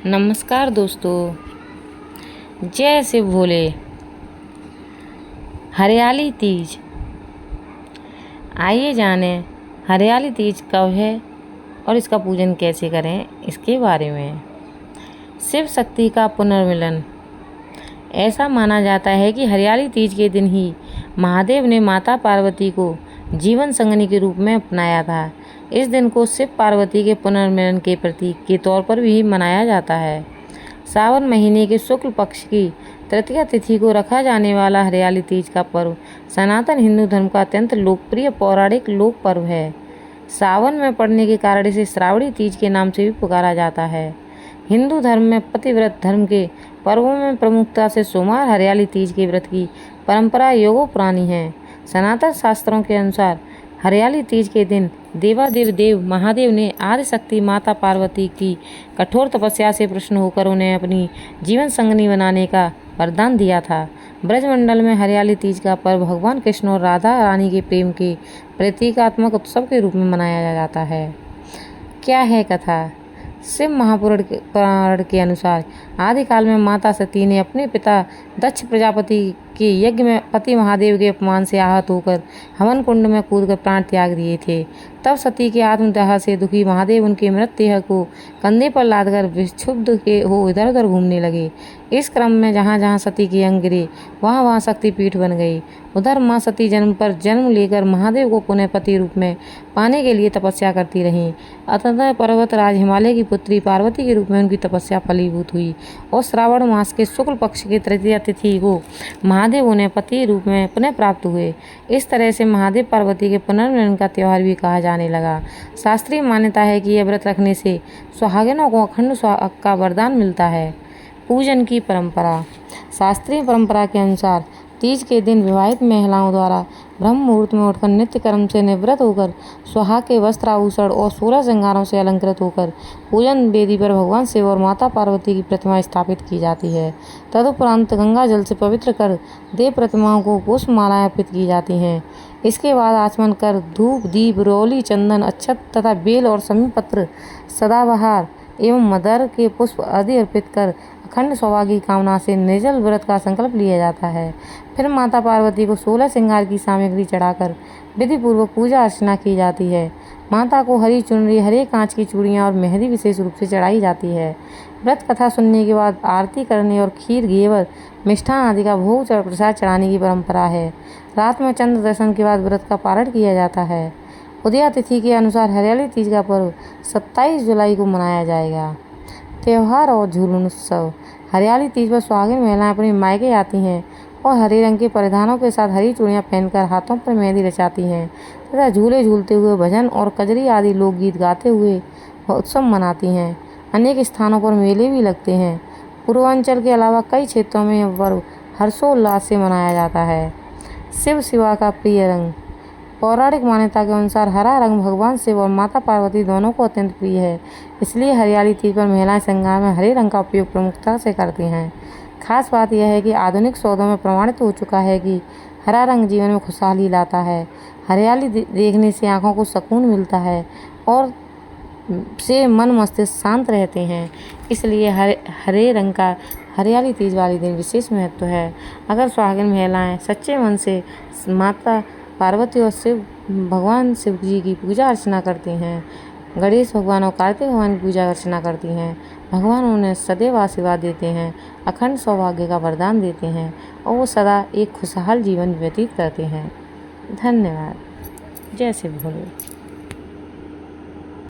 नमस्कार दोस्तों, जय शिव भोले। हरियाली तीज, आइए जाने हरियाली तीज कब है और इसका पूजन कैसे करें इसके बारे में। शिव शक्ति का पुनर्मिलन। ऐसा माना जाता है कि हरियाली तीज के दिन ही महादेव ने माता पार्वती को जीवन संगनी के रूप में अपनाया था। इस दिन को शिव पार्वती के पुनर्मिलन के प्रतीक के तौर पर भी मनाया जाता है। सावन महीने के शुक्ल पक्ष की तृतीया तिथि को रखा जाने वाला हरियाली तीज का पर्व सनातन हिंदू धर्म का अत्यंत लोकप्रिय पौराणिक लोक पर्व है। सावन में पड़ने के कारण इसे श्रावणी तीज के नाम से भी पुकारा जाता है। हिंदू धर्म में पतिव्रत धर्म के पर्वों में प्रमुखता से सोमवार हरियाली तीज के व्रत की परंपरा योगो पुरानी है। सनातन शास्त्रों के अनुसार हरियाली तीज के दिन देव महादेव ने आदि शक्ति माता पार्वती की कठोर तपस्या से प्रसन्न होकर उन्हें अपनी जीवन संगनी बनाने का वरदान दिया था। ब्रजमंडल में हरियाली तीज का पर्व भगवान कृष्ण और राधा रानी के प्रेम के प्रतीकात्मक उत्सव के रूप में मनाया जाता है। क्या है कथा? शिव महापुराण के अनुसार आदिकाल में माता सती ने अपने पिता दक्ष प्रजापति के यज्ञ में पति महादेव के अपमान से आहत होकर हवन कुंड में कूदकर प्राण त्याग दिए थे। तब सती के आत्मदाह से दुखी महादेव उनके मृत देह को कंधे पर लादकर विक्षुब्ध हो इधर उधर घूमने लगे। इस क्रम में जहाँ जहाँ सती के अंग गिरे वहाँ वहाँ शक्तिपीठ बन गई। उधर माँ सती जन्म पर जन्म लेकर महादेव को पुनः पति रूप में पाने के लिए तपस्या करती रहीं। अतः पर्वतराज हिमालय की पुत्री पार्वती के रूप में उनकी तपस्या फलीभूत हुई और श्रावण मास के शुक्ल पक्ष की तृतीया तिथि को महादेव उन्हें पति रूप में पुनः प्राप्त हुए। इस तरह से महादेव पार्वती के पुनर्मिलन का त्यौहार भी कहा जाने लगा। शास्त्रीय मान्यता है कि यह व्रत रखने से सुहागिनों को अखंड सुहाग का वरदान मिलता है। पूजन की परंपरा। शास्त्रीय परंपरा के अनुसार तीज के दिन विवाहित महिलाओं द्वारा ब्रह्म मुहूर्त में उठकर नित्य कर्म से निवृत्त होकर सुहाग के वस्त्र आभूषण और 16 श्रृंगारों से अलंकृत होकर पूजन वेदी पर भगवान शिव और माता पार्वती की प्रतिमा स्थापित की जाती है। तदुपरांत गंगा जल से पवित्र कर देव प्रतिमाओं को पुष्पमालाएं अर्पित की जाती हैं। इसके बाद आचमन कर धूप दीप रोली चंदन अक्षत तथा बेल और समी पत्र सदाबहार एवं मदर के पुष्प आदि अर्पित कर अखंड सौभाग्य की कामना से निर्जल व्रत का संकल्प लिया जाता है। फिर माता पार्वती को 16 श्रृंगार की सामग्री चढ़ाकर विधि पूर्वक पूजा अर्चना की जाती है। माता को हरी चुनरी हरे कांच की चूड़ियाँ और मेहंदी विशेष रूप से चढ़ाई जाती है। व्रत कथा सुनने के बाद आरती करने और खीर घेवर मिष्ठान आदि का भोग प्रसाद चढ़ाने की परंपरा है। रात में चंद्र दर्शन के बाद व्रत का पारण किया जाता है। उदया तिथि के अनुसार हरियाली तीज का पर्व 27 जुलाई को मनाया जाएगा। त्यौहार और झूलन उत्सव। हरियाली तीज पर सुहागिन महिलाएं अपनी मायके आती हैं और हरे रंग के परिधानों के साथ हरी चूड़ियाँ पहनकर हाथों पर मेहंदी रचाती हैं तथा झूले झूलते हुए भजन और कजरी आदि लोकगीत गाते हुए उत्सव मनाती हैं। अनेक स्थानों पर मेले भी लगते हैं। पूर्वांचल के अलावा कई क्षेत्रों में यह पर्व हर्षोल्लास से मनाया जाता है। शिव शिवा का प्रिय रंग। पौराणिक मान्यता के अनुसार हरा रंग भगवान शिव और माता पार्वती दोनों को अत्यंत प्रिय है। इसलिए हरियाली तीज पर महिलाएं श्रृंगार में हरे रंग का उपयोग प्रमुखता से करती हैं। खास बात यह है कि आधुनिक शोधों में प्रमाणित हो चुका है कि हरा रंग जीवन में खुशहाली लाता है। हरियाली देखने से आँखों को सुकून मिलता है और से मन मस्तिष्क शांत रहते हैं। इसलिए हरे रंग का हरियाली तीज वाले दिन विशेष महत्व है। अगर सुहागिन महिलाएं सच्चे मन से माता पार्वती और भगवान शिव जी की पूजा अर्चना करती हैं, गणेश भगवान और कार्तिक भगवान की पूजा अर्चना करती हैं, भगवान उन्हें सदैव आशीर्वाद देते हैं, अखंड सौभाग्य का वरदान देते हैं और वो सदा एक खुशहाल जीवन व्यतीत करते हैं। धन्यवाद। जय शिव भोले।